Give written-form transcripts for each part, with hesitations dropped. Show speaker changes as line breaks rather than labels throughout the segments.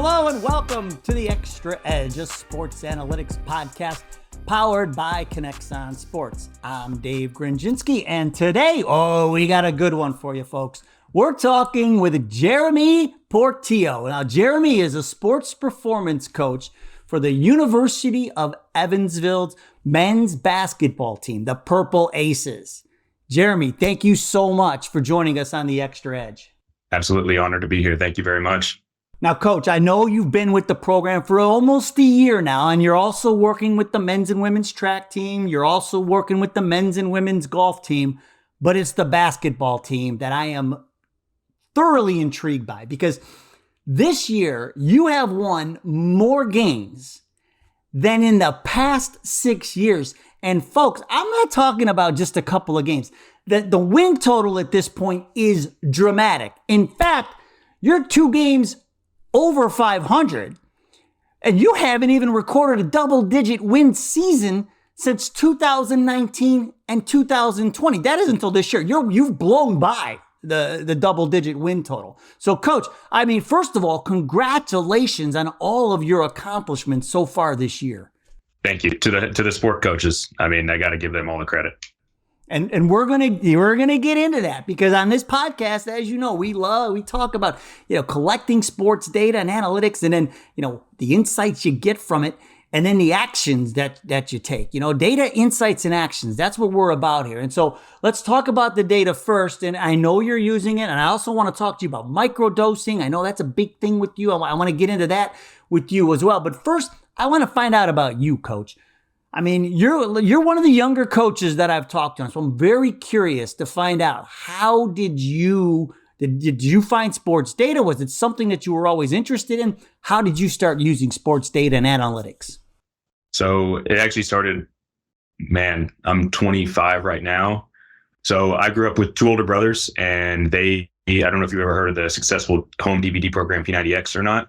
Hello and welcome to the Xtra Edge, a sports analytics podcast powered by KINEXON Sports. I'm Dave Grinjinski, and today, we got a good one for you folks. We're talking with Jeremy Portillo. Now, Jeremy is a sports performance coach for the University of Evansville's men's basketball team, the Purple Aces. Jeremy, thank you so much for joining us on the Xtra Edge.
Absolutely honored to be here. Thank you very much.
Now, Coach, I know you've been with the program for almost a year now, and you're also working with the men's and women's track team. You're also working with the men's and women's golf team, but it's the basketball team that I am thoroughly intrigued by, because this year you have won more games than in the past 6 years. And folks, I'm not talking about just a couple of games. The win total at this point is dramatic. In fact, you're 2 games over 500, and you haven't even recorded a double-digit win season since 2019 and 2020. That isn't until this year. You've blown by the double-digit win total. So, Coach, I mean, first of all, congratulations on all of your accomplishments so far this year.
Thank you to the sport coaches. I mean, I got to give them all the credit.
And we're gonna get into that, because on this podcast, as you know, we talk about, collecting sports data and analytics, and then, the insights you get from it, and then the actions that you take. Data, insights, and actions. That's what we're about here. And so let's talk about the data first. And I know you're using it, and I also want to talk to you about microdosing. I know that's a big thing with you. I want to get into that with you as well. But first, I want to find out about you, Coach. I mean, you're one of the younger coaches that I've talked to, so I'm very curious to find out, how did you find sports data? Was it something that you were always interested in? How did you start using sports data and analytics?
So it actually started, I'm 25 right now. So I grew up with 2 older brothers, and I don't know if you've ever heard of the successful home DVD program P90X or not,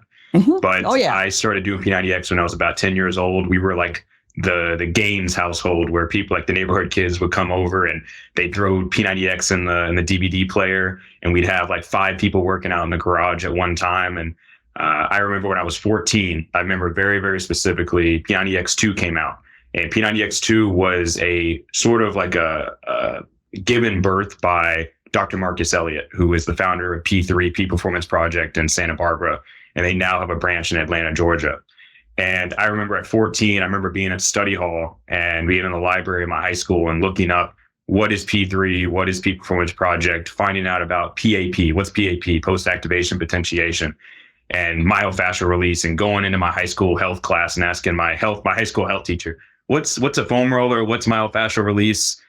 but I started doing P90X when I was about 10 years old. We were like the games household, where people like the neighborhood kids would come over and they throw P90X in the DVD player, and we'd have like 5 people working out in the garage at one time. And I remember when I was 14, I remember very, very specifically, P90X2 came out, and P90X2 was a sort of like a given birth by Dr. Marcus Elliott, who is the founder of P3, Peak Performance Project in Santa Barbara, and they now have a branch in Atlanta, Georgia. And I remember at 14, I remember being at study hall and being in the library in my high school and looking up, what is P3, what is Peak Performance Project, finding out about PAP, what's PAP, post-activation potentiation, and myofascial release, and going into my high school health class and asking my high school health teacher, what's a foam roller, what's myofascial release?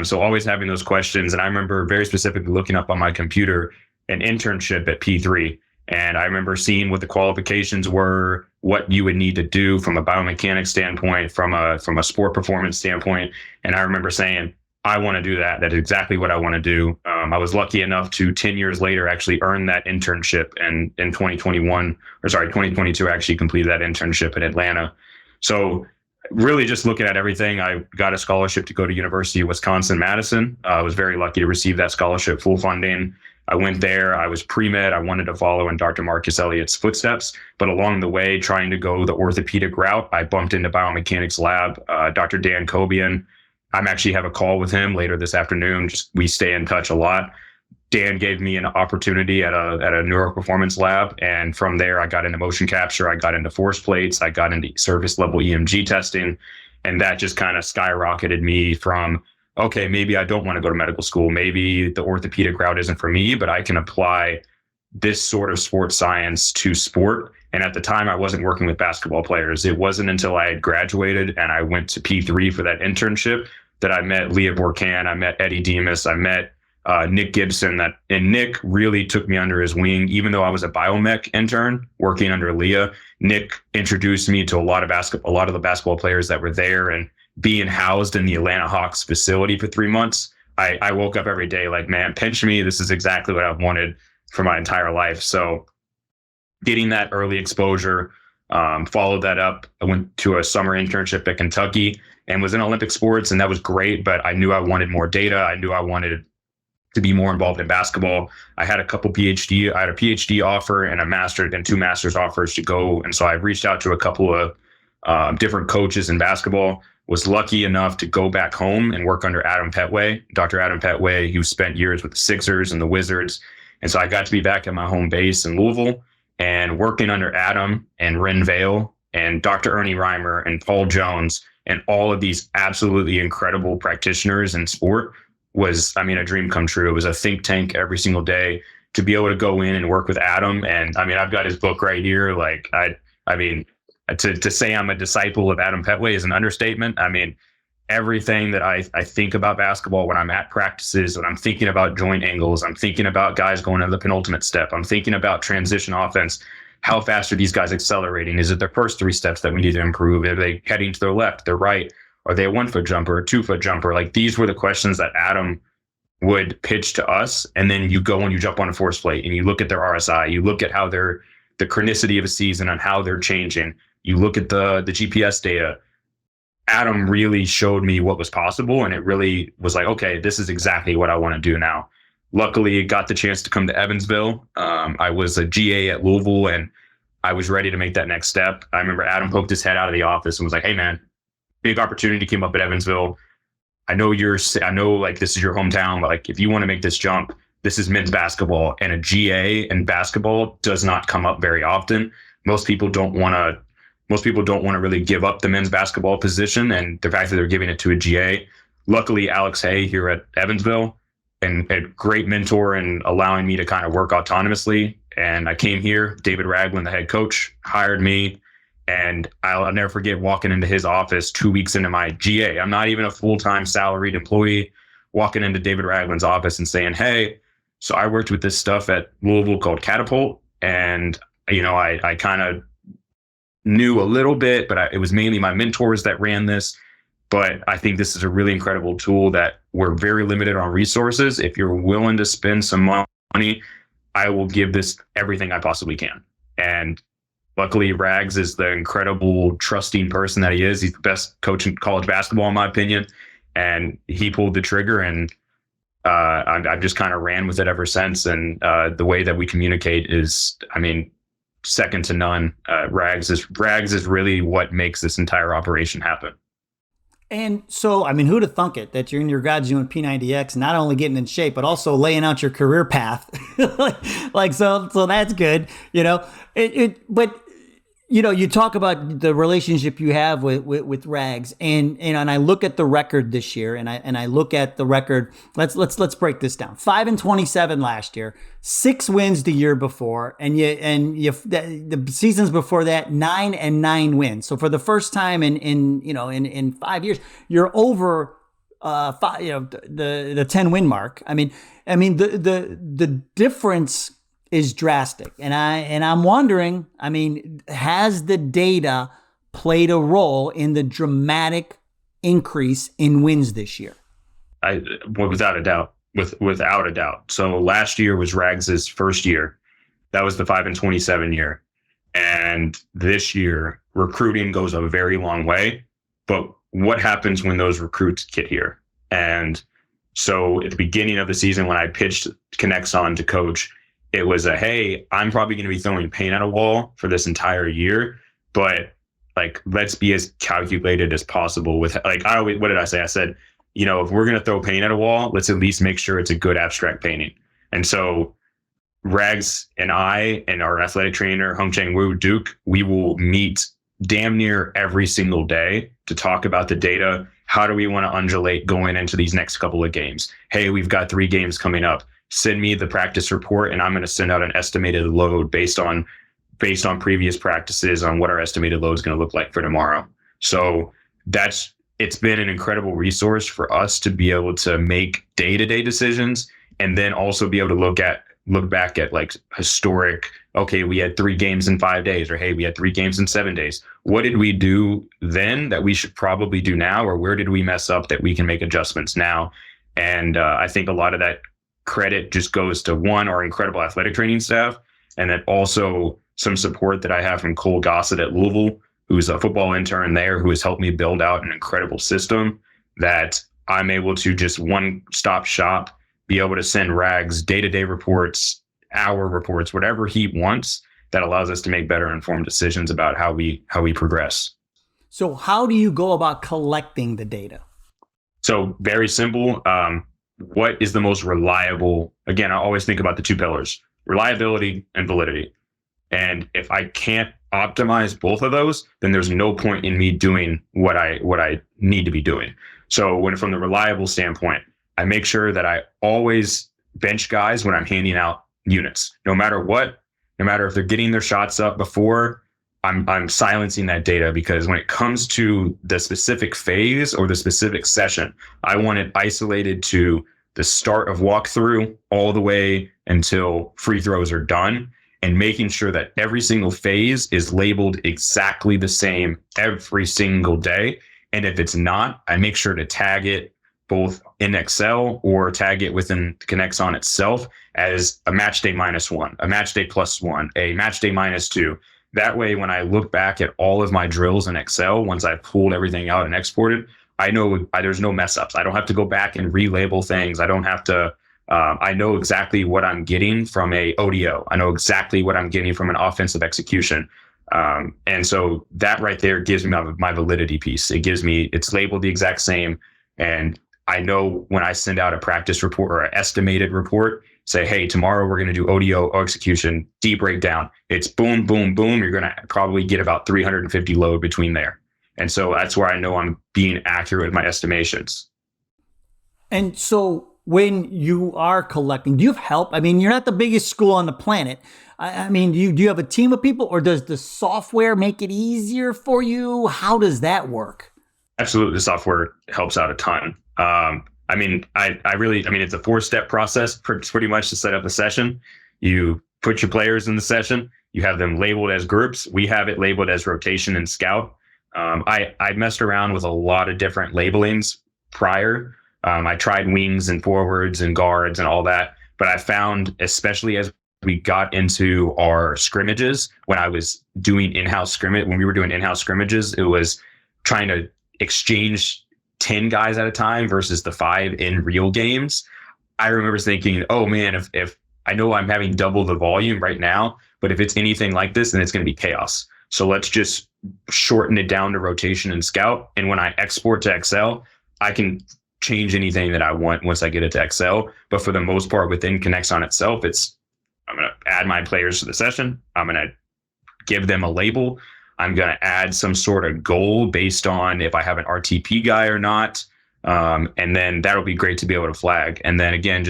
So always having those questions. And I remember very specifically looking up on my computer an internship at P3. And I remember seeing what the qualifications were, what you would need to do from a biomechanics standpoint, from a sport performance standpoint. And I remember saying, I want to do that. That is exactly what I want to do. I was lucky enough to 10 years later actually earn that internship. And in 2022, I actually completed that internship in Atlanta. So really just looking at everything, I got a scholarship to go to University of Wisconsin-Madison. I was very lucky to receive that scholarship, full funding. I went there. I was pre-med. I wanted to follow in Dr. Marcus Elliott's footsteps. But along the way, trying to go the orthopedic route, I bumped into biomechanics lab, Dr. Dan Kobian. I actually have a call with him later this afternoon. We stay in touch a lot. Dan gave me an opportunity at a neuroperformance lab. And from there, I got into motion capture. I got into force plates. I got into surface level EMG testing. And that just kind of skyrocketed me from, okay, maybe I don't want to go to medical school. Maybe the orthopedic route isn't for me, but I can apply this sort of sports science to sport. And at the time, I wasn't working with basketball players. It wasn't until I had graduated and I went to P3 for that internship that I met Leah Borcan, I met Eddie Demas, I met Nick Gibson. And Nick really took me under his wing. Even though I was a biomech intern working under Leah, Nick introduced me to a lot of the basketball players that were there. And being housed in the Atlanta Hawks facility for 3 months, I woke up every day like, man, pinch me. This is exactly what I've wanted for my entire life. So getting that early exposure, followed that up. I went to a summer internship at Kentucky and was in Olympic sports, and that was great. But I knew I wanted more data. I knew I wanted to be more involved in basketball. I had a PhD offer and a master's and 2 master's offers to go. And so I reached out to a couple of different coaches in basketball, was lucky enough to go back home and work under Dr. Adam Petway, who spent years with the Sixers and the Wizards. And so I got to be back at my home base in Louisville and working under Adam and Ren Vale and Dr. Ernie Reimer and Paul Jones and all of these absolutely incredible practitioners in sport was, I mean, a dream come true. It was a think tank every single day to be able to go in and work with Adam. And I mean, I've got his book right here. Like, I mean, to say I'm a disciple of Adam Petway is an understatement. I mean, everything that I think about basketball when I'm at practices, when I'm thinking about joint angles, I'm thinking about guys going to the penultimate step, I'm thinking about transition offense. How fast are these guys accelerating? Is it their first 3 steps that we need to improve? Are they heading to their left, their right? Are they a 1-foot jumper, a 2-foot jumper? Like, these were the questions that Adam would pitch to us. And then you go and you jump on a force plate and you look at their RSI, you look at how the chronicity of a season and how they're changing. You look at the GPS data. Adam really showed me what was possible, and it really was like, okay, this is exactly what I want to do now. Luckily, got the chance to come to Evansville. I was a GA at Louisville, and I was ready to make that next step. I remember Adam poked his head out of the office and was like, hey, man, big opportunity came up at Evansville. I know like this is your hometown, but like if you want to make this jump, this is men's basketball, and a GA in basketball does not come up very often. Most people don't want to really give up the men's basketball position, and the fact that they're giving it to a GA. Luckily, Alex Hay here at Evansville, and a great mentor in allowing me to kind of work autonomously. And I came here, David Ragland, the head coach, hired me. And I'll never forget walking into his office 2 weeks into my GA. I'm not even a full-time salaried employee, walking into David Ragland's office and saying, hey, so I worked with this stuff at Louisville called Catapult. And, you know, I kind of knew a little bit, but it was mainly my mentors that ran this. But I think this is a really incredible tool that we're very limited on resources. If you're willing to spend some money, I will give this everything I possibly can. And luckily, Rags is the incredible, trusting person that he is. He's the best coach in college basketball, in my opinion. And he pulled the trigger, and I've just kind of ran with it ever since. And the way that we communicate is, I mean, second to none. Rags is really what makes this entire operation happen.
And so, I mean, who'd have thunk it that you're in your garage doing P90X, not only getting in shape, but also laying out your career path. So that's good, you know, but you know, you talk about the relationship you have with Rags, and I look at the record this year, and I look at the record. Let's break this down. 5-27 last year, 6 wins the year before, and the seasons before that 9-9 wins. So for the first time in 5 years, you're over the 10 win mark. I mean the difference is drastic. And I'm wondering, I mean, has the data played a role in the dramatic increase in wins this year?
Without a doubt. Without a doubt. So last year was Rags's first year. That was the 5-27 year. And this year, recruiting goes a very long way. But what happens when those recruits get here? And so at the beginning of the season, when I pitched KINEXON to coach, it was hey, I'm probably going to be throwing paint at a wall for this entire year, but like, let's be as calculated as possible with what did I say? I said, you know, if we're going to throw paint at a wall, let's at least make sure it's a good abstract painting. And so Rags and I and our athletic trainer, Hung Chang Woo Duke, we will meet damn near every single day to talk about the data. How do we want to undulate going into these next couple of games? Hey, we've got 3 games coming up. Send me the practice report, and I'm going to send out an estimated load based on previous practices on what our estimated load is going to look like for tomorrow. So it's been an incredible resource for us to be able to make day-to-day decisions, and then also be able to look back at like historic, okay, we had 3 games in 5 days, or hey, we had 3 games in 7 days. What did we do then that we should probably do now, or where did we mess up that we can make adjustments now? And I think a lot of that credit just goes to, one, our incredible athletic training staff, and then also some support that I have from Cole Gossett at Louisville, who's a football intern there, who has helped me build out an incredible system that I'm able to just one-stop shop be able to send Rags day-to-day reports, hour reports, whatever he wants, that allows us to make better informed decisions about how we progress.
So how do you go about collecting the data?
So very simple. What is the most reliable? Again, I always think about the two pillars, reliability and validity. And if I can't optimize both of those, then there's no point in me doing what I need to be doing. So from the reliable standpoint, I make sure that I always bench guys when I'm handing out units, no matter what, no matter if they're getting their shots up before, I'm silencing that data, because when it comes to the specific phase or the specific session, I want it isolated to the start of walkthrough all the way until free throws are done, and making sure that every single phase is labeled exactly the same every single day. And if it's not, I make sure to tag it both in Excel or tag it within KINEXON itself as a match day -1, a match day +1, a match day -2. That way, when I look back at all of my drills in Excel, once I've pulled everything out and exported, I know there's no mess ups. I don't have to go back and relabel things. I don't have to, I know exactly what I'm getting from a ODO. I know exactly what I'm getting from an offensive execution. And so that right there gives me my validity piece. It's labeled the exact same. And I know when I send out a practice report or an estimated report, say, hey, tomorrow we're going to do ODO execution, D breakdown. It's boom, boom, boom. You're going to probably get about 350 load between there. And so that's where I know I'm being accurate with my estimations.
And so when you are collecting, do you have help? I mean, you're not the biggest school on the planet. I mean, do you have a team of people, or does the software make it easier for you? How does that work?
Absolutely. The software helps out a ton. I mean, it's a 4-step process pretty much to set up a session. You put your players in the session. You have them labeled as groups. We have it labeled as rotation and scout. I messed around with a lot of different labelings prior. I tried wings and forwards and guards and all that. But I found, especially as we got into our scrimmages, when we were doing in-house scrimmages, it was trying to exchange 10 guys at a time versus the 5 in real games. I remember thinking, oh man, if I know I'm having double the volume right now, but if it's anything like this, then it's going to be chaos. So let's just shorten it down to rotation and scout. And when I export to Excel, I can change anything that I want once I get it to Excel. But for the most part, within KINEXON itself, I'm going to add my players to the session. I'm going to give them a label. I'm going to add some sort of goal based on if I have an RTP guy or not. And then that'll be great to be able to flag. And then again,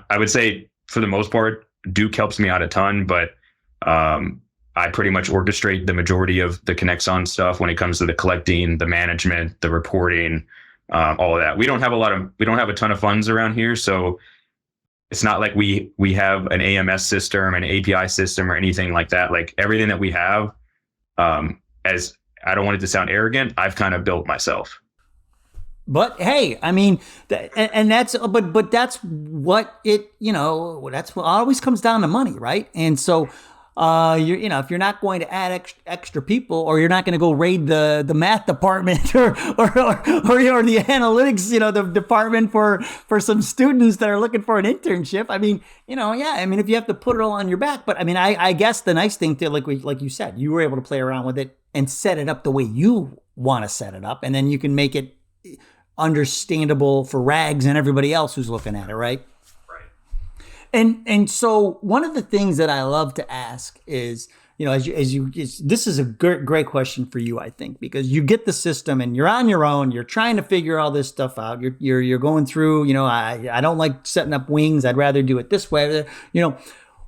I would say for the most part, Duke helps me out a ton, but I pretty much orchestrate the majority of the KINEXON stuff when it comes to the collecting, the management, the reporting, all of that. We don't have a ton of funds around here. So it's not like we have an AMS system, an API system, or anything like that. Like everything that we have, as I don't want it to sound arrogant, I've kind of built myself.
But hey, I mean, that's what it, that's what always comes down to money, right? And so, if you're not going to add extra people, or you're not going to go raid the math department or the analytics, the department for some students that are looking for an internship. I mean, if you have to put it all on your back, but I mean, I guess the nice thing like you said, you were able to play around with it and set it up the way you want to set it up. And then you can make it understandable for Rags and everybody else who's looking at it. Right. And so one of the things that I love to ask is, this is a great question for you, I think, because you get the system and you're on your own, you're trying to figure all this stuff out. You're going through, I don't like setting up wings. I'd rather do it this way.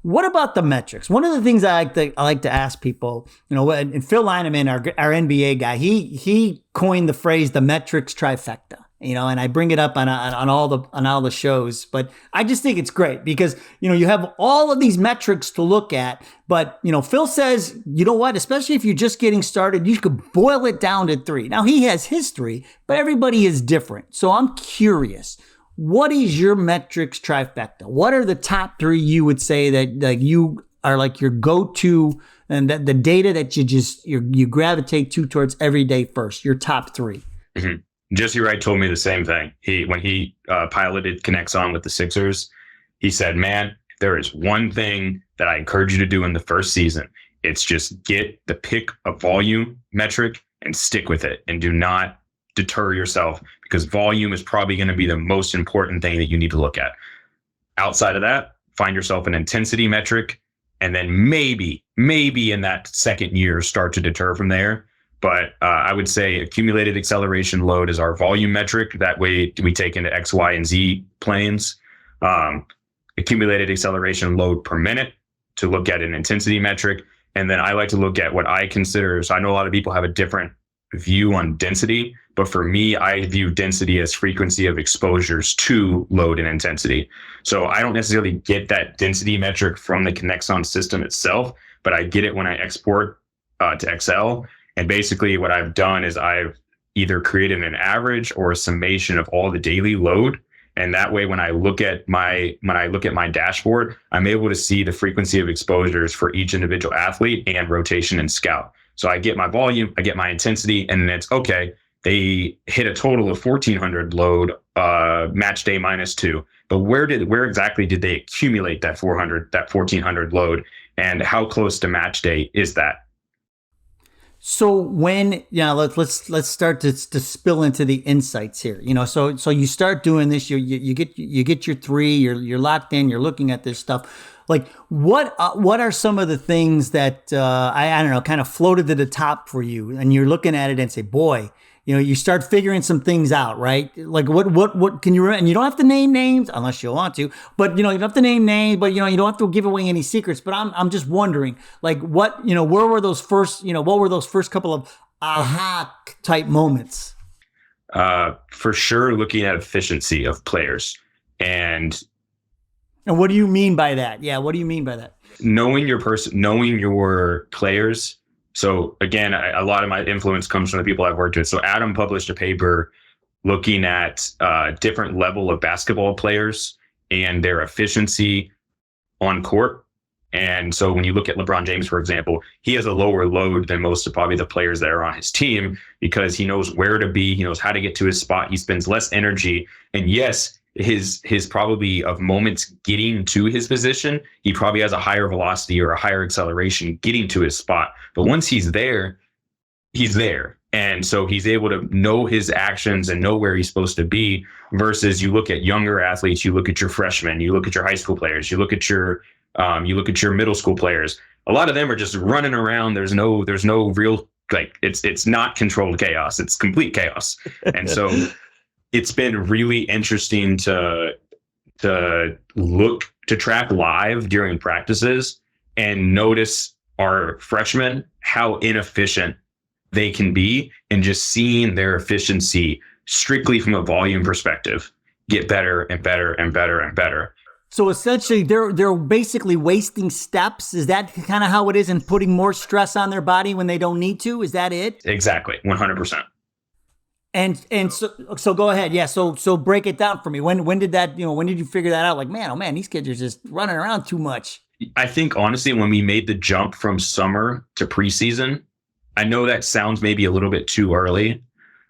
What about the metrics? One of the things I like to ask people, and Phil Lineman, our NBA guy, he coined the phrase, the metrics trifecta. And I bring it up on all the shows, but I just think it's great because, you have all of these metrics to look at, but, Phil says, you know what, especially if you're just getting started, you could boil it down to 3. Now he has his 3, but everybody is different. So I'm curious, what is your metrics trifecta? What are the top 3 you would say that you are like your go-to, and that the data that you gravitate towards every day first, your top 3?
Mm-hmm. Jesse Wright told me the same thing. When he piloted KINEXON with the Sixers, he said, man, there is one thing that I encourage you to do in the first season. It's just pick a volume metric and stick with it, and do not deter yourself, because volume is probably going to be the most important thing that you need to look at. Outside of that, find yourself an intensity metric, and then maybe in that second year start to deter from there. But I would say accumulated acceleration load is our volume metric. That way we take into X, Y, and Z planes. Accumulated acceleration load per minute to look at an intensity metric. And then I like to look at what I consider, so I know a lot of people have a different view on density, but for me, I view density as frequency of exposures to load and intensity. So I don't necessarily get that density metric from the KINEXON system itself, but I get it when I export to Excel. And basically what I've done is I've either created an average or a summation of all the daily load. And that way, when I look at my dashboard, I'm able to see the frequency of exposures for each individual athlete and rotation and scout. So I get my volume, I get my intensity, and then it's okay. They hit a total of 1,400 load, match day -2. But where exactly did they accumulate that 1,400 load, and how close to match day is that?
So let's start to spill into the insights here. So you start doing this. You get your 3. You're locked in. You're looking at this stuff. Like what are some of the things that I don't know, kind of floated to the top for you, and you're looking at it and say, boy, you start figuring some things out, right? Like what can you, and you don't have to name names unless you want to, but you don't have to name names, but you don't have to give away any secrets. But I'm just wondering, like where were those first, what were those first couple of aha type moments?
For sure, looking at efficiency of players. And
what do you mean by that? Yeah, what do you mean by that?
Knowing your players. So again, a lot of my influence comes from the people I've worked with. So Adam published a paper looking at different level of basketball players and their efficiency on court. And so when you look at LeBron James, for example, he has a lower load than most of probably the players that are on his team, because he knows where to be. He knows how to get to his spot. He spends less energy. And yes, his probably of moments getting to his position, he probably has a higher velocity or a higher acceleration getting to his spot. But once he's there, he's there. And so he's able to know his actions and know where he's supposed to be, versus you look at younger athletes, you look at your freshmen, you look at your high school players, you look at your middle school players. A lot of them are just running around. There's no real, like, it's not controlled chaos. It's complete chaos. And so it's been really interesting to track live during practices and notice our freshmen, how inefficient they can be, and just seeing their efficiency strictly from a volume perspective get better and better and better and better.
So essentially they're basically wasting steps. Is that kind of how it is, and putting more stress on their body when they don't need to? Is that it?
Exactly. 100%.
And so go ahead. Yeah. So break it down for me. When did that, when did you figure that out? Like, man, oh man, these kids are just running around too much.
I think honestly, when we made the jump from summer to preseason, I know that sounds maybe a little bit too early,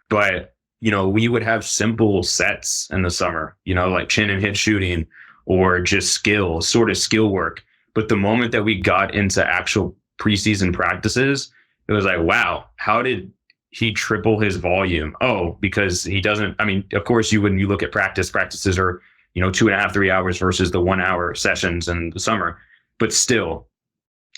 but we would have simple sets in the summer, like chin and hit shooting or just sort of skill work. But the moment that we got into actual preseason practices, it was like, wow, how did he triple his volume? Oh, because he doesn't, of course when you look at practices are, 2.5, 3 hours versus the 1 hour sessions in the summer, but still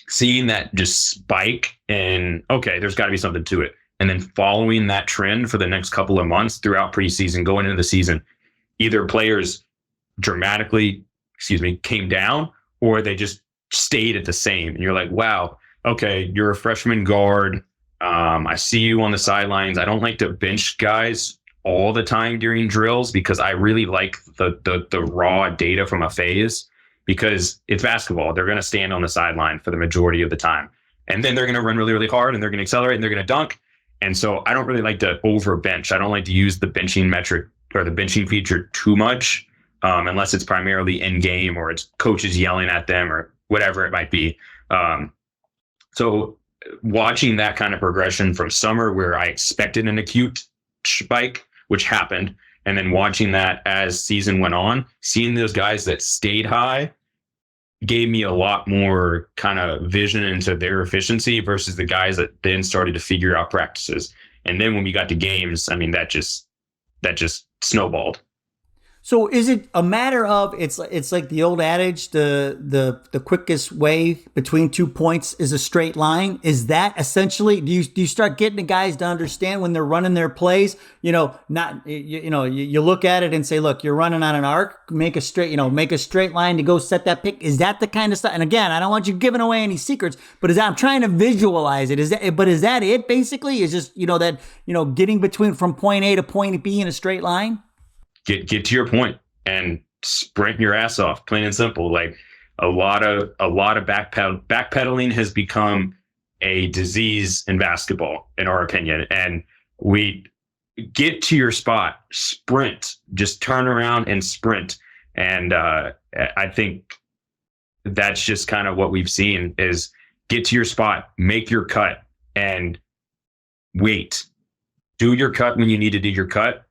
seeing that just spike, and okay, there's gotta be something to it. And then following that trend for the next couple of months throughout preseason, going into the season, either players dramatically, came down, or they just stayed at the same. And you're like, wow, okay, you're a freshman guard. I see you on the sidelines. I don't like to bench guys all the time during drills, because I really like the raw data from a phase, because it's basketball. They're going to stand on the sideline for the majority of the time. And then they're going to run really, really hard, and they're going to accelerate, and they're going to dunk. And so I don't really like to over bench. I don't like to use the benching metric or the benching feature too much, unless it's primarily in game or it's coaches yelling at them or whatever it might be. So watching that kind of progression from summer, where I expected an acute spike, which happened. And then watching that as season went on, seeing those guys that stayed high gave me a lot more kind of vision into their efficiency versus the guys that then started to figure out practices. And then when we got to games, I mean, that just snowballed.
So is it a matter of it's like the old adage, the quickest way between 2 points is a straight line? Is that essentially, do you start getting the guys to understand when they're running their plays, you look at it and say, look, you're running on an arc, make a straight line to go set that pick. Is that the kind of stuff? And again, I don't want you giving away any secrets, but I'm trying to visualize it. Is that it basically? Is just, getting between from point A to point B in a straight line?
Get to your point and sprint your ass off, plain and simple. Like a lot of backpedaling has become a disease in basketball, in our opinion. And we get to your spot, sprint, just turn around and sprint. And I think that's just kind of what we've seen is get to your spot, make your cut, and wait. Do your cut when you need to do your cut,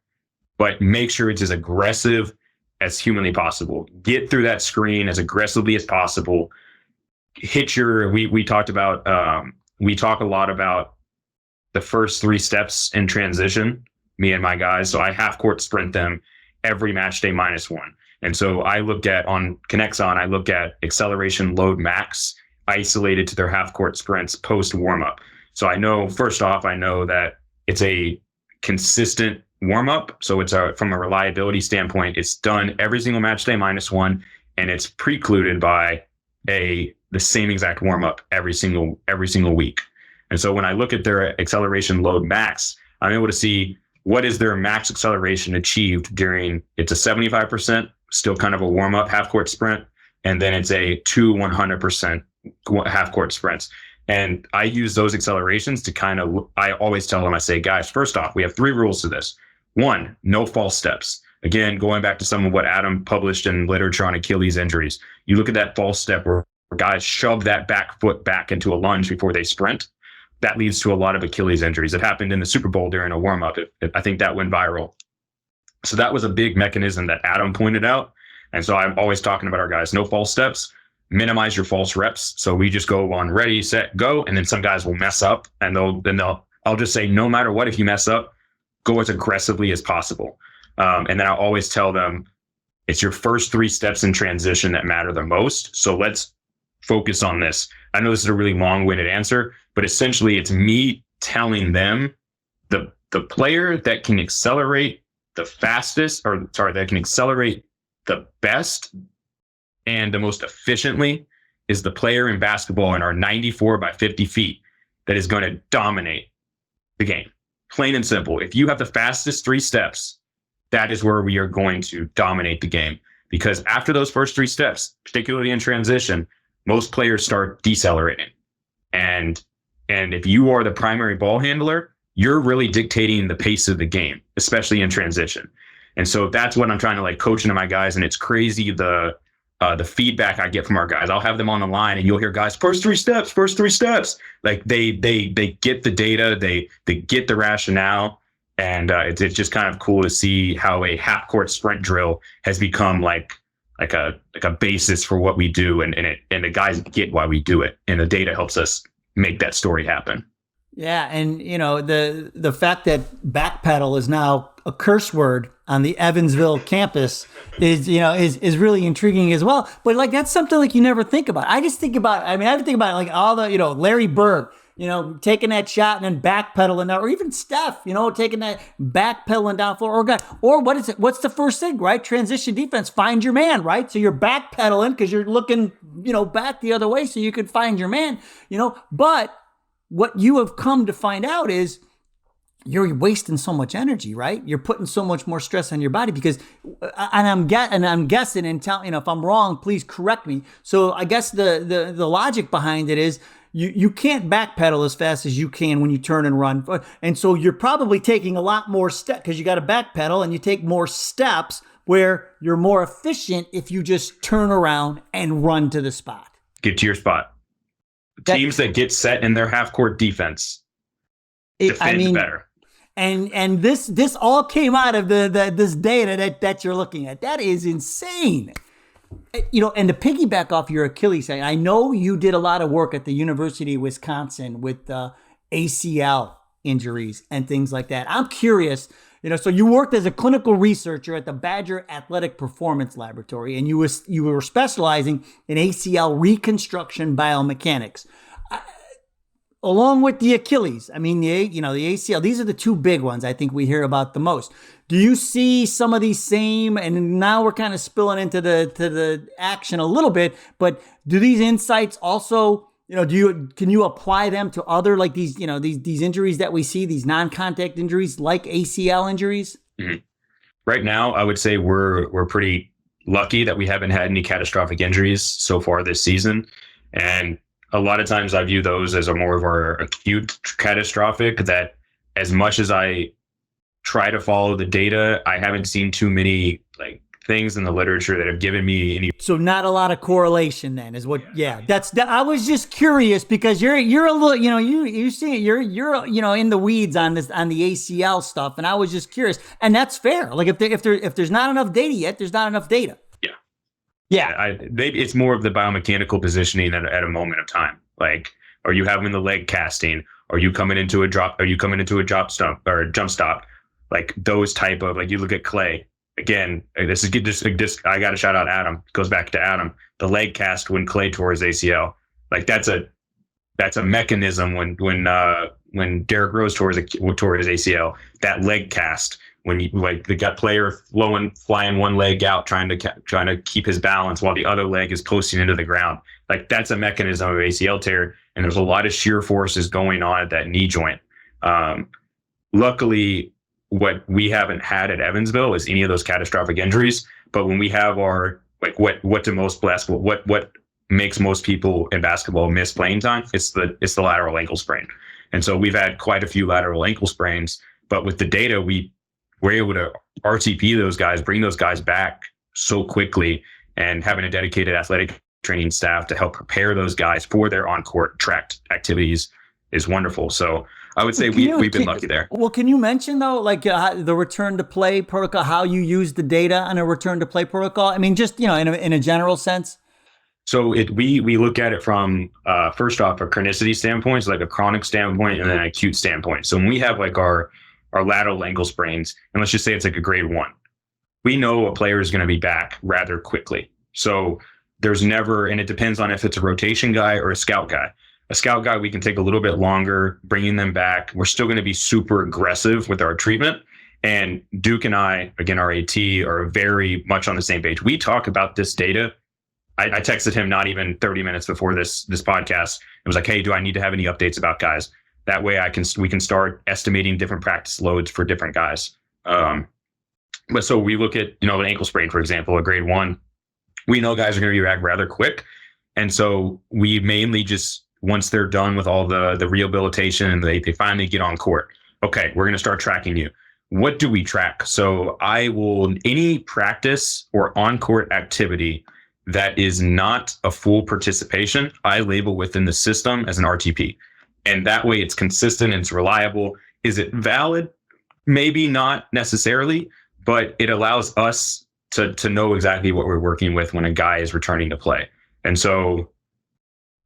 but make sure it's as aggressive as humanly possible. Get through that screen as aggressively as possible. We talk a lot about the first 3 steps in transition, me and my guys. So I half court sprint them every match day -1. And so I looked at on KINEXON, I look at acceleration load max isolated to their half court sprints post warm up. So first off, I know that it's a consistent warm up. So it's from a reliability standpoint, it's done every single match day -1, and it's precluded by the same exact warm up every single week. And so when I look at their acceleration load max, I'm able to see what is their max acceleration achieved during, it's a 75%, still kind of a warm up half court sprint. And then it's a 100% half court sprints. And I use those accelerations to I always tell them, I say, guys, first off, we have 3 rules to this. 1, no false steps. Again, going back to some of what Adam published in literature on Achilles injuries, you look at that false step where guys shove that back foot back into a lunge before they sprint. That leads to a lot of Achilles injuries. It happened in the Super Bowl during a warm-up. I think that went viral. So that was a big mechanism that Adam pointed out. And so I'm always talking about our guys, no false steps, minimize your false reps. So we just go on ready, set, go. And then some guys will mess up and I'll just say, no matter what, if you mess up, go as aggressively as possible. And then I always tell them it's your first 3 steps in transition that matter the most. So let's focus on this. I know this is a really long-winded answer, but essentially it's me telling them the player that can accelerate the fastest, that can accelerate the best and the most efficiently is the player in basketball in our 94 by 50 feet that is going to dominate the game. Plain and simple. If you have the fastest 3 steps, that is where we are going to dominate the game. Because after those first 3 steps, particularly in transition, most players start decelerating. And if you are the primary ball handler, you're really dictating the pace of the game, especially in transition. And so that's what I'm trying to coach into my guys. And it's crazy the feedback I get from our guys. I'll have them on the line and you'll hear guys, first three steps. Like they get the data, they get the rationale. And it's just kind of cool to see how a half court sprint drill has become like a basis for what we do. And the guys get why we do it. And the data helps us make that story happen.
Yeah. And the fact that backpedal is now a curse word on the Evansville campus is really intriguing as well. But that's something you never think about. I think about all the, Larry Bird, taking that shot and then backpedaling down, or even Steph, taking that backpedaling down floor, or what is it? What's the first thing, right? Transition defense, find your man, right? So you're backpedaling because you're looking, back the other way so you can find your man, but what you have come to find out is you're wasting so much energy, right? You're putting so much more stress on your body because, and I'm guessing, and if I'm wrong, please correct me. So I guess the logic behind it is you can't backpedal as fast as you can when you turn and run. And so you're probably taking a lot more steps because you got to backpedal and you take more steps where you're more efficient if you just turn around and run to the spot.
Get to your spot. Teams that get set in their half court defense defend better.
And this all came out of this data that you're looking at. That is insane. And to piggyback off your Achilles, I know you did a lot of work at the University of Wisconsin with ACL injuries and things like that. I'm curious, so you worked as a clinical researcher at the Badger Athletic Performance Laboratory, and you were specializing in ACL reconstruction biomechanics. Along with the Achilles, the ACL, these are the two big ones I think we hear about the most. Do you see some of these same, and now we're kind of spilling into the action a little bit, but do these insights also, can you apply them to other, like these injuries that we see, these non-contact injuries like ACL injuries?
Mm-hmm. Right now, I would say we're pretty lucky that we haven't had any catastrophic injuries so far this season. And a lot of times I view those as more of our acute catastrophic, that as much as I try to follow the data, I haven't seen too many things in the literature that have given me any.
So not a lot of correlation then is what, I was just curious because you're a little, you see you're in the weeds on this, on the ACL stuff. And I was just curious, and that's fair. Like if there's not enough data yet, there's not enough data. Yeah.
It's more of the biomechanical positioning at a moment of time. Like, are you having the leg casting? Are you coming into a drop? Are you coming into a drop stop or a jump stop? Like those type of, you look at Clay again. This I got to shout out Adam. It goes back to Adam. The leg cast when Clay tore his ACL. Like that's a mechanism when Derrick Rose tore his ACL. That leg cast. When you the player flying one leg out, trying to keep his balance while the other leg is posting into the ground. Like that's a mechanism of ACL tear, and there's a lot of shear forces going on at that knee joint. Luckily, what we haven't had at Evansville is any of those catastrophic injuries. But when we have our what makes most people in basketball miss playing time, it's the lateral ankle sprain. And so we've had quite a few lateral ankle sprains, but with the data we're able to RTP those guys, bring those guys back so quickly, and having a dedicated athletic training staff to help prepare those guys for their on-court track activities is wonderful. So I would say we've been lucky there.
Well, can you mention though, the return to play protocol, how you use the data on a return to play protocol? I mean, just, in a general sense.
So we look at it from first off a chronicity standpoint, so like a chronic standpoint, and then an acute standpoint. So when we have our lateral ankle sprains, and let's just say it's a grade 1, we know a player is going to be back rather quickly. So there's never, and it depends on if it's a rotation guy or a scout guy. A scout guy, we can take a little bit longer bringing them back. We're still going to be super aggressive with our treatment. And Duke and I, again, our AT, are very much on the same page. We talk about this data. I texted him not even 30 minutes before this podcast. It was like, hey, do I need to have any updates about guys? That way we can start estimating different practice loads for different guys. But so we look at, an ankle sprain, for example, a grade 1, we know guys are going to be back rather quick. And so we mainly just, once they're done with all the rehabilitation and they finally get on court, okay, we're going to start tracking you. What do we track? So any practice or on-court activity that is not a full participation, I label within the system as an RTP. And that way it's consistent and it's reliable. Is it valid? Maybe not necessarily, but it allows us to know exactly what we're working with when a guy is returning to play. And so,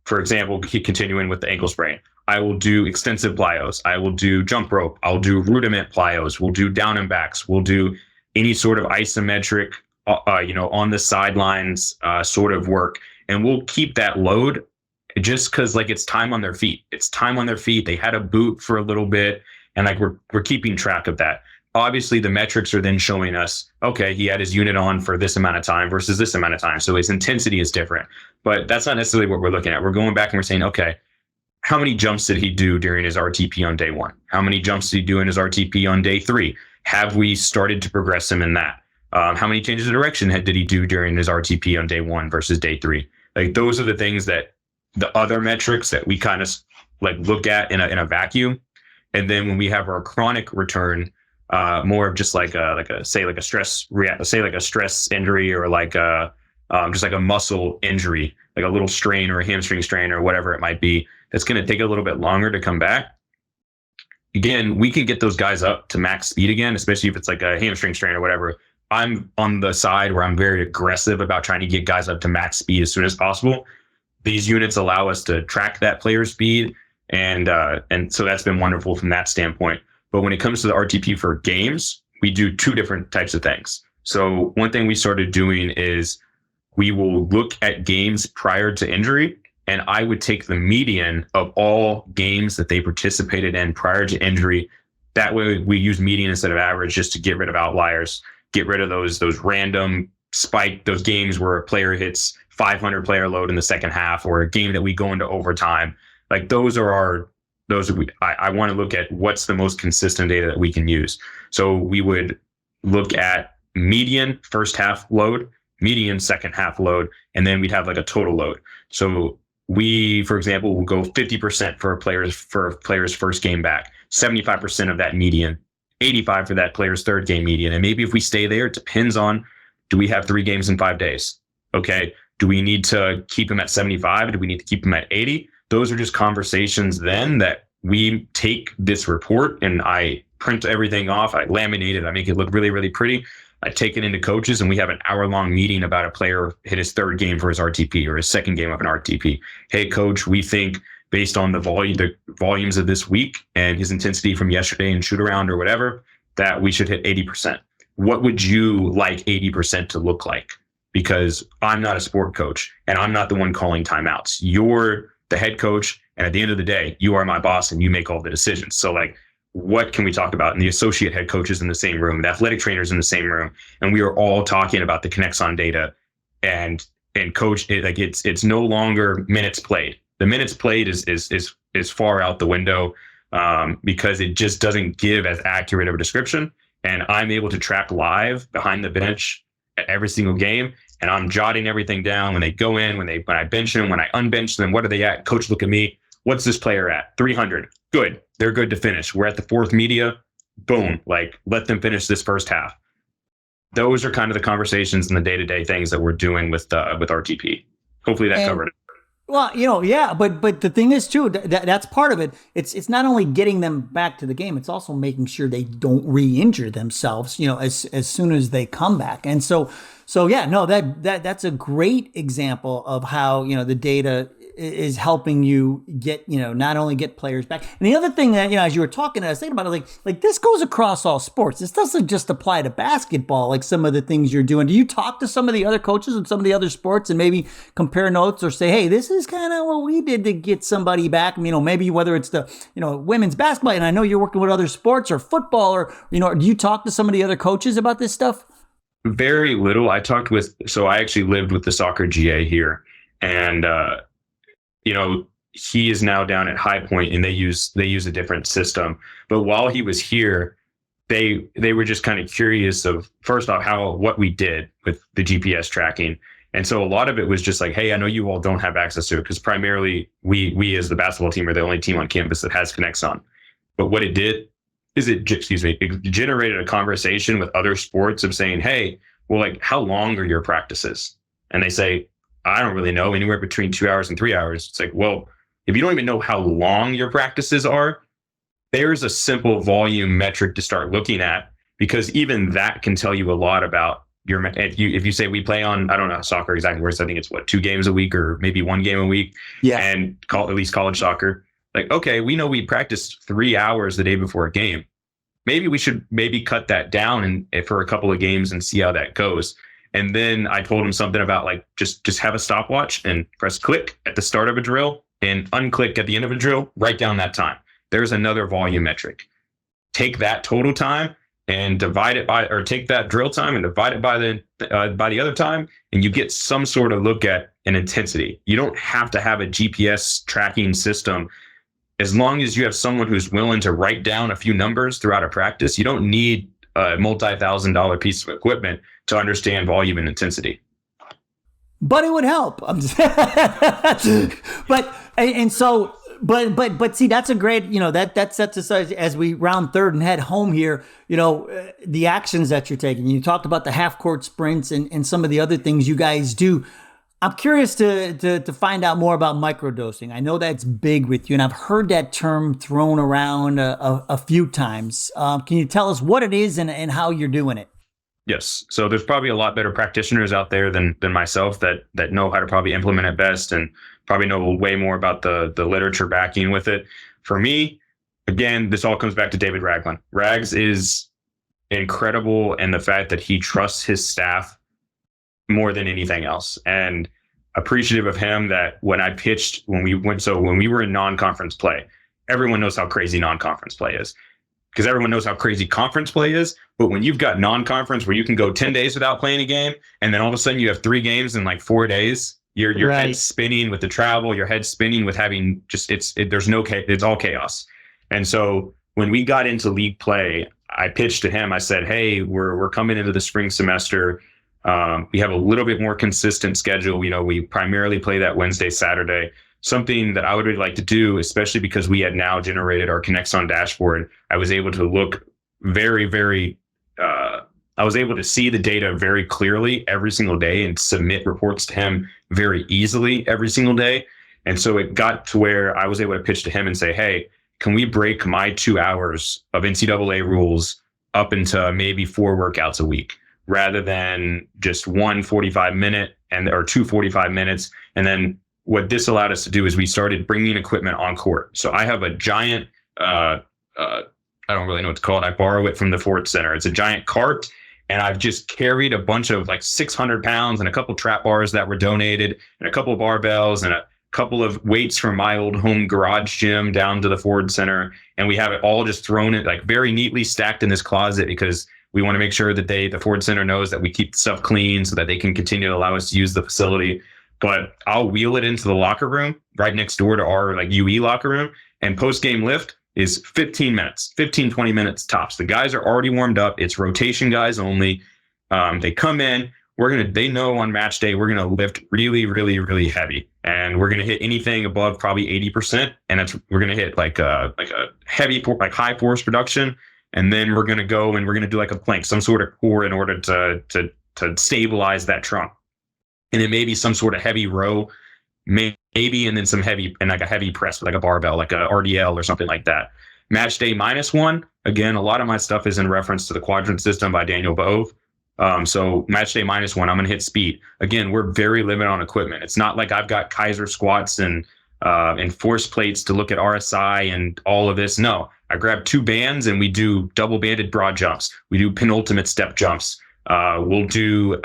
for example, continuing with the ankle sprain, I will do extensive plyos. I will do jump rope. I'll do rudiment plyos. We'll do down and backs. We'll do any sort of isometric, on the sidelines sort of work. And we'll keep that load just because it's time on their feet. It's time on their feet. They had a boot for a little bit, and we're keeping track of that. Obviously, the metrics are then showing us, okay, he had his unit on for this amount of time versus this amount of time. So his intensity is different. But that's not necessarily what we're looking at. We're going back and we're saying, okay, how many jumps did he do during his RTP on day 1? How many jumps did he do in his RTP on day 3? Have we started to progress him in that? How many changes of direction did he do during his RTP on day 1 versus day 3? Those are the things that the other metrics that we kind of look at in a vacuum. And then when we have our chronic return, more of just like a stress injury, or just like a muscle injury, like a little strain or a hamstring strain or whatever it might be, that's going to take a little bit longer to come back. again, we can get those guys up to max speed again, especially if it's like a hamstring strain or whatever. I'm on the side where I'm very aggressive about trying to get guys up to max speed as soon as possible. These units allow us to track that player speed, and so that's been wonderful from that standpoint. But when it comes to the RTP for games, we do two different types of things. So one thing we started doing is we will look at games prior to injury, and I would take the median of all games that they participated in prior to injury. That way we use median instead of average, just to get rid of outliers, get rid of those random spike, those games where a player hits 500 player load in the second half, or a game that we go into overtime. Like I want to look at what's the most consistent data that we can use. So we would look at median first half load, median second half load, and then we'd have like a total load. So we, for example, will go 50% for a player's first game back, 75% of that median, 85 for that player's third game median. And maybe if we stay there, it depends on, do we have 3 games in 5 days? Okay. Do we need to keep them at 75? Do we need to keep them at 80? Those are just conversations then that we take this report, and I print everything off. I laminate it. I make it look really, really pretty. I take it into coaches, and we have an hour-long meeting about a player hit his third game for his RTP or his second game of an RTP. Hey, coach, we think based on the volumes of this week and his intensity from yesterday and shoot around or whatever, that we should hit 80%. What would you like 80% to look like? Because I'm not a sport coach, and I'm not the one calling timeouts. You're the head coach, and at the end of the day, you are my boss, and you make all the decisions. So like, what can we talk about? And the associate head coach is in the same room, the athletic trainers in the same room, and we are all talking about the KINEXON data. And coach, it's no longer minutes played. The minutes played is far out the window, because it just doesn't give as accurate of a description. And I'm able to track live behind the bench at every single game, and I'm jotting everything down when they go in, when I bench them, when I unbench them. What are they at? Coach, look at me. What's this player at? 300. Good. They're good to finish. We're at the fourth media. Boom. Like, let them finish this first half. Those are kind of the conversations and the day-to-day things that we're doing with RTP. Hopefully that covered it.
Well, yeah, but the thing is too, that's part of it. It's not only getting them back to the game, it's also making sure they don't re-injure themselves, as soon as they come back. And so yeah, no, that's a great example of how, the data is helping you get, not only get players back. And the other thing that, as you were talking, I was thinking about it, like this goes across all sports. This doesn't just apply to basketball, like some of the things you're doing. Do you talk to some of the other coaches in some of the other sports and maybe compare notes or say, hey, this is kind of what we did to get somebody back? Maybe whether it's the, women's basketball, and I know you're working with other sports, or football, or, do you talk to some of the other coaches about this stuff?
Very little. I actually lived with the soccer GA here, and, he is now down at High Point, and they use a different system. But while he was here, they were just kind of curious of, first off, what we did with the GPS tracking. And so a lot of it was just like, hey, I know you all don't have access to it, because primarily we as the basketball team are the only team on campus that has KINEXON. But what it did is it generated a conversation with other sports of saying, hey, well, like, how long are your practices? And they say, I don't really know, anywhere between 2 hours and 3 hours. It's like, well, if you don't even know how long your practices are, there's a simple volume metric to start looking at, because even that can tell you a lot about your, if you say we play on, I don't know soccer exactly where, I think it's 2 games a week or maybe 1 game a week. Yeah. And at least college soccer. Like, okay, we know we practiced 3 hours the day before a game. Maybe we should cut that down for a couple of games and see how that goes. And then I told him something about like, just have a stopwatch and press click at the start of a drill and unclick at the end of a drill, write down that time. There's another volume metric. Take that total time and divide it by, or take that drill time and divide it by the other time, and you get some sort of look at an intensity. You don't have to have a GPS tracking system. As long as you have someone who's willing to write down a few numbers throughout a practice, you don't need a multi-$1,000 piece of equipment to understand volume and intensity.
But it would help. But see, that's a great, that sets aside as we round third and head home here, the actions that you're taking. You talked about the half court sprints and some of the other things you guys do. I'm curious to find out more about microdosing. I know that's big with you, and I've heard that term thrown around a few times. Can you tell us what it is and how you're doing it?
Yes. So there's probably a lot better practitioners out there than myself that know how to probably implement it best and probably know way more about the literature backing with it. For me, again, this all comes back to David Ragland. Rags is incredible in the fact that he trusts his staff more than anything else. And appreciative of him that when we were in non-conference play, everyone knows how crazy non-conference play is because everyone knows how crazy conference play is. But when you've got non-conference where you can go 10 days without playing a game, and then all of a sudden you have 3 games in like 4 days, your
Right.
head's spinning with the travel, your head's spinning with having it's all chaos. And so when we got into league play, I pitched to him. I said, "Hey, we're coming into the spring semester. We have a little bit more consistent schedule. You know, we primarily play that Wednesday, Saturday. Something that I would really like to do, especially because we had now generated our KINEXON dashboard. I was able to look very, very. I was able to see the data very clearly every single day and submit reports to him very easily every single day. And so it got to where I was able to pitch to him and say, "Hey, can we break my 2 hours of NCAA rules up into maybe 4 workouts a week rather than just 1 45-minute or 2 45 minutes?" And then what this allowed us to do is we started bringing equipment on court. So I have a giant, I don't really know what to call it. I borrow it from the Ford Center. It's a giant cart. And I've just carried a bunch of like 600 pounds and a couple trap bars that were donated and a couple of barbells and a couple of weights from my old home garage gym down to the Ford Center. And we have it all just thrown in like very neatly stacked in this closet because we want to make sure that the Ford Center knows that we keep the stuff clean so that they can continue to allow us to use the facility. But I'll wheel it into the locker room right next door to our like UE locker room, and post-game lift is 15 minutes, 15, 20 minutes tops. The guys are already warmed up. It's rotation guys only. They come in. They know on match day, we're going to lift really, really, really heavy. And we're going to hit anything above probably 80%. And we're going to hit like a heavy, like high force production. And then we're going to go and we're going to do like a plank, some sort of core in order to stabilize that trunk. And then maybe some sort of heavy row, maybe, and then some heavy, and like a heavy press with like a barbell, like a RDL or something like that. Match day -1. Again, a lot of my stuff is in reference to the quadrant system by Daniel Bove. So match day -1, I'm going to hit speed. Again, we're very limited on equipment. It's not like I've got Kaiser squats and force plates to look at RSI and all of this. No, I grab 2 bands and we do double banded broad jumps. We do penultimate step jumps. We'll do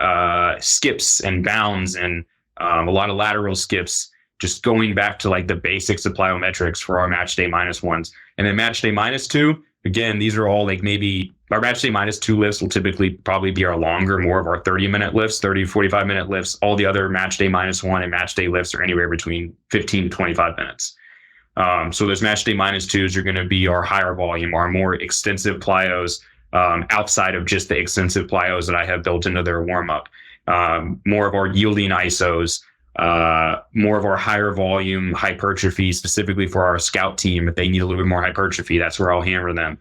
skips and bounds and a lot of lateral skips, just going back to like the basics of plyometrics for our match day -1s. And then match day -2, again, these are all like maybe our match day -2 lifts will typically probably be our longer, more of our 30-minute lifts, 30 to 45-minute lifts. All the other match day -1 and match day lifts are anywhere between 15 to 25 minutes. So those match day -2s are going to be our higher volume, our more extensive plyos, outside of just the extensive plyos that I have built into their warm-up. More of our yielding ISOs, more of our higher volume hypertrophy, specifically for our scout team. If they need a little bit more hypertrophy, that's where I'll hammer them.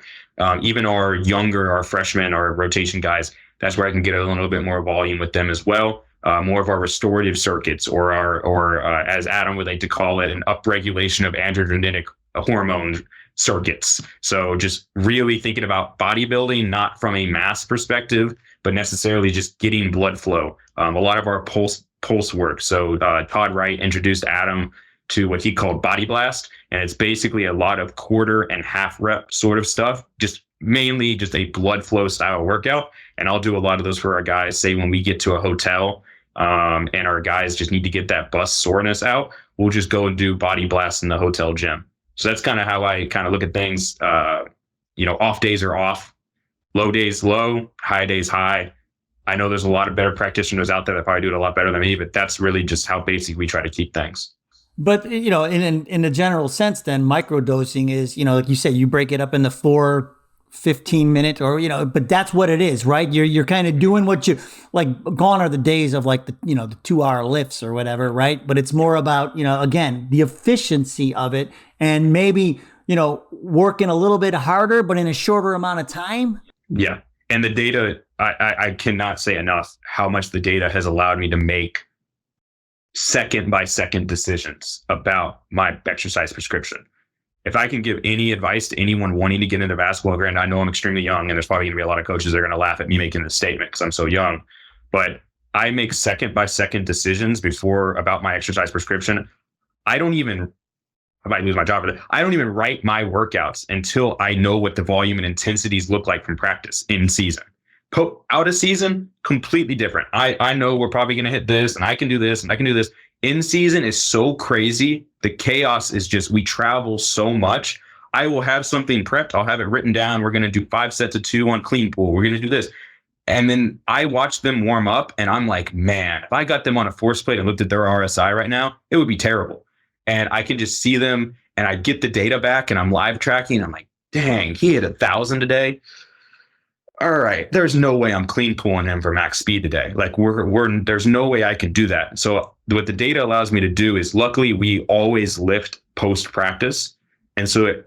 Even our freshmen, our rotation guys, that's where I can get a little bit more volume with them as well. More of our restorative circuits, or as Adam would like to call it, an upregulation of androgenic hormone circuits. So just really thinking about bodybuilding, not from a mass perspective, but necessarily just getting blood flow. A lot of our pulse work. So Todd Wright introduced Adam to what he called body blast. And it's basically a lot of quarter and half rep sort of stuff, just mainly just a blood flow style workout. And I'll do a lot of those for our guys. Say when we get to a hotel and our guys just need to get that bus soreness out, we'll just go and do body blast in the hotel gym. So that's kind of how I kind of look at things. Off days are off, low days low, high days high. I know there's a lot of better practitioners out there that probably do it a lot better than me, but that's really just how basic we try to keep things.
But, in a general sense, then microdosing is, like you say, you break it up into 4 15-minute but that's what it is, right? You're kind of doing what you like. Gone are the days of like the 2-hour lifts or whatever, right? But it's more about, again, the efficiency of it and maybe, working a little bit harder, but in a shorter amount of time.
Yeah. And the data, I cannot say enough how much the data has allowed me to make second by second decisions about my exercise prescription. If I can give any advice to anyone wanting to get into basketball, granted, I know I'm extremely young and there's probably going to be a lot of coaches that are going to laugh at me making this statement because I'm so young, but I make second by second decisions before about my exercise prescription. I might lose my job, but I don't even write my workouts until I know what the volume and intensities look like from practice in season. Out of season, completely different. I know we're probably going to hit this and I can do this and I can do this. In season is so crazy. The chaos is just, we travel so much. I will have something prepped. I'll have it written down. We're going to do 5 sets of 2 on clean pool. We're going to do this. And then I watch them warm up and I'm like, man, if I got them on a force plate and looked at their RSI right now, it would be terrible. And I can just see them and I get the data back and I'm live tracking. I'm like, dang, he hit 1,000 today. All right, there's no way I'm clean pulling him for max speed today. Like there's no way I can do that. So what the data allows me to do is, luckily we always lift post practice. And so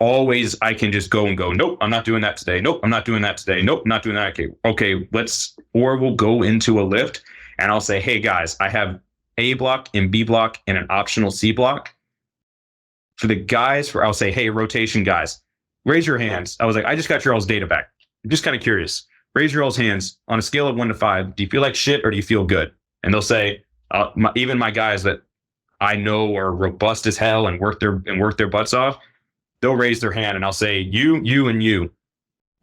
I can just go, nope, I'm not doing that today. Nope, I'm not doing that today. Nope, not doing that. Okay, or we'll go into a lift and I'll say, hey guys, I have A block and B block and an optional C block. For the guys, I'll say, hey, rotation guys, raise your hands. I was like, I just got your all's data back. I'm just kind of curious. Raise your all's hands on a scale of 1 to 5. Do you feel like shit or do you feel good? And they'll say, even my guys that I know are robust as hell and work their butts off, they'll raise their hand and I'll say, you, and you.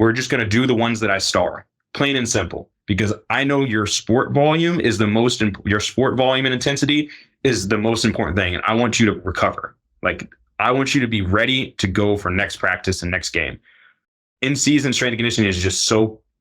We're just going to do the ones that I star, plain and simple, because I know your sport volume your sport volume and intensity is the most important thing. And I want you to recover. Like, I want you to be ready to go for next practice and next game. In season strength and conditioning is just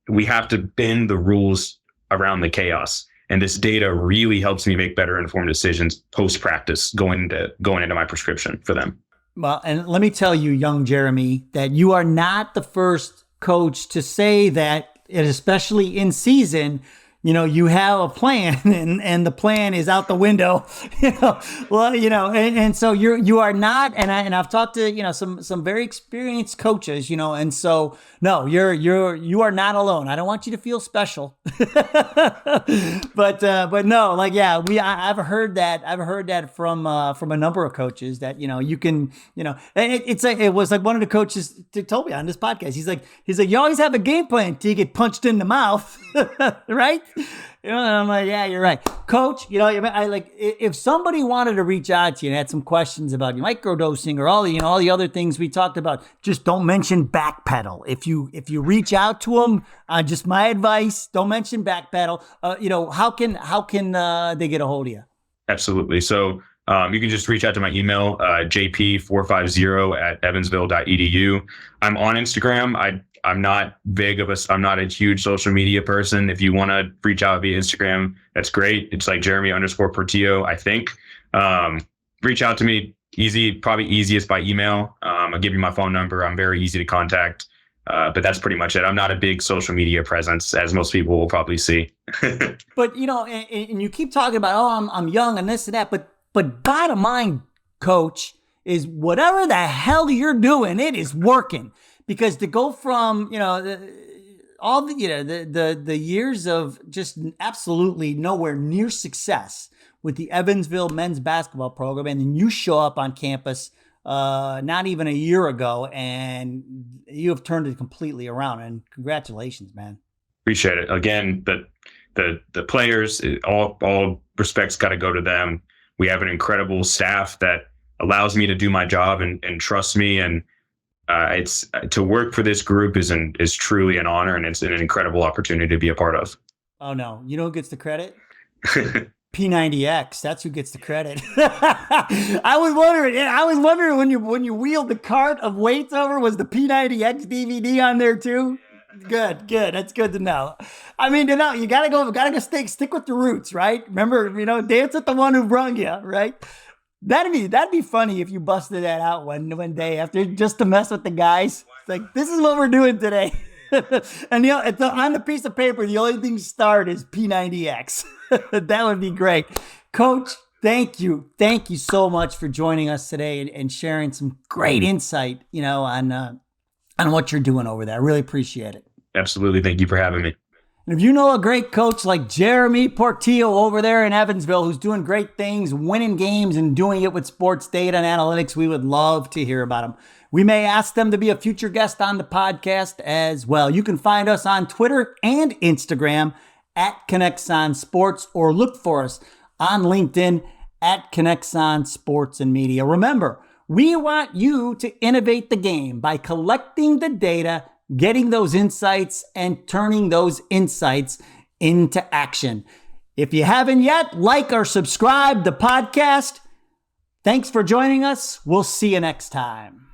we have to bend the rules around the chaos. And this data really helps me make better informed decisions post practice going into my prescription for them.
Well, and let me tell you, young Jeremy, that you are not the first coach to say that, and especially in season, you have a plan and the plan is out the window, and so you are not, and I've talked to, some very experienced coaches, and so, no, you are not alone. I don't want you to feel special, but no, like, yeah, I've heard that from a number of coaches that, you can, and it was like one of the coaches told me on this podcast, he's like, you always have a game plan till you get punched in the mouth, right? And I'm like, yeah, you're right, coach. I like, if somebody wanted to reach out to you and had some questions about microdosing or all the other things we talked about, just don't mention backpedal. If you reach out to them, just my advice, don't mention backpedal. How can they get a hold of you?
Absolutely. So you can just reach out to my email, jp450@evansville.edu. I'm on Instagram. I'm not I'm not a huge social media person. If you want to reach out via Instagram, that's great. It's like Jeremy_Portillo, I think. Reach out to me. Probably easiest by email. I'll give you my phone number. I'm very easy to contact. But that's pretty much it. I'm not a big social media presence, as most people will probably see.
But, and you keep talking about, I'm young and this and that, but bottom line, coach, is whatever the hell you're doing, it is working. Because to go from, all the years of just absolutely nowhere near success with the Evansville men's basketball program, and then you show up on campus not even a year ago, and you have turned it completely around. And congratulations, man. Appreciate
it. Again, the players, all respects got to go to them. We have an incredible staff that allows me to do my job and trusts me, and it's to work for this group is truly an honor, and it's an incredible opportunity to be a part of.
Oh no, you know who gets the credit? P90X. That's who gets the credit. I was wondering when you wheeled the cart of weights over, was the P90X DVD on there too? Good. That's good to know. I mean, you gotta go stick with the roots, right? Remember, dance with the one who brung you, right? That'd be funny if you busted that out one day after, just to mess with the guys. It's like, this is what we're doing today. And it's on the piece of paper, the only thing starred is P90X. That would be great. Coach, thank you so much for joining us today and sharing some great insight, on what you're doing over there. I really appreciate it.
Absolutely. Thank you for having me.
And if you know a great coach like Jeremy Portillo over there in Evansville, who's doing great things, winning games and doing it with sports data and analytics, we would love to hear about them. We may ask them to be a future guest on the podcast as well. You can find us on Twitter and Instagram at KINEXON Sports, or look for us on LinkedIn at KINEXON Sports and Media. Remember, we want you to innovate the game by collecting the data, getting those insights, and turning those insights into action. If you haven't yet, like or subscribe the podcast. Thanks for joining us. We'll see you next time.